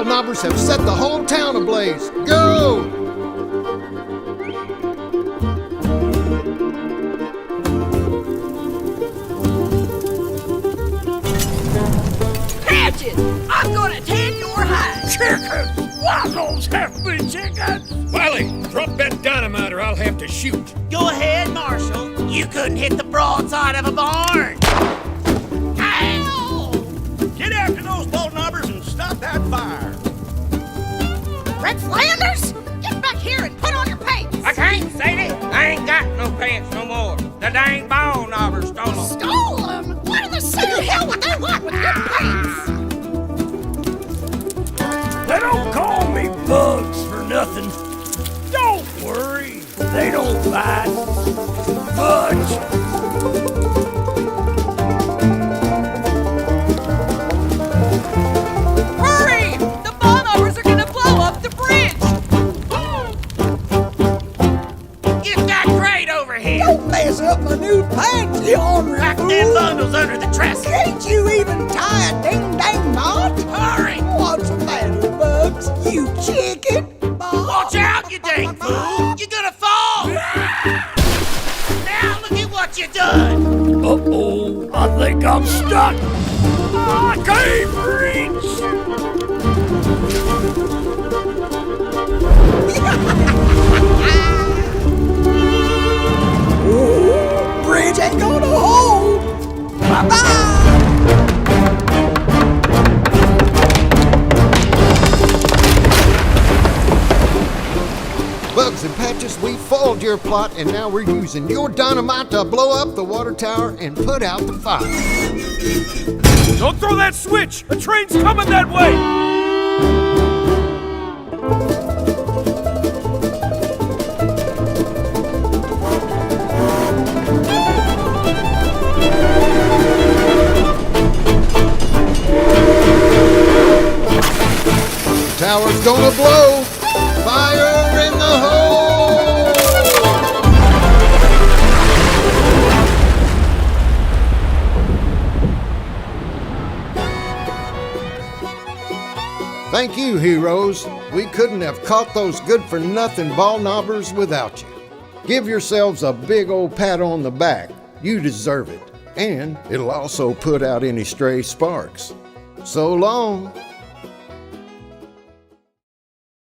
ball knobbers have set the whole town ablaze. Go! Patches! I'm gonna tan your hide! Chickens! Why those hefty chickens? Wiley, drop that dynamite or I'll have to shoot. Go ahead, Marshal. You couldn't hit the broadside of a barn. Ow! Get after those ball knobbers and stop that fire. Red Flanders? Get back here and put on your pants! I can't, Sadie. I ain't got no pants no more. The dang ball knobbers stole them. Stole them? What in the city hell would they want with your pants? They don't call me Bugs for nothing. Don't worry, they don't bite. Fudge. Hurry! The ball knobbers are gonna blow up the bridge! It's got great over here. Don't mess up my new pants, you ornery Pack fool. them bundles under the dresser. Can't you even tie a ding-dang knot? Hurry! What's the matter, Bugs? You chicken? Watch out, you dang fool! You're gonna fall! Now look at what you done! Uh-oh, I think I'm stuck. I can't reach. Ooh, bridge ain't gonna hold. Bye-bye. Bugs and Patches, we foiled your plot, and now we're using your dynamite to blow up the water tower and put out the fire. Don't throw that switch. The train's coming that way. The tower's gonna blow. Fire in the hole! Thank you, heroes. We couldn't have caught those good-for-nothing ball knobbers without you. Give yourselves a big old pat on the back. You deserve it. And it'll also put out any stray sparks. So long.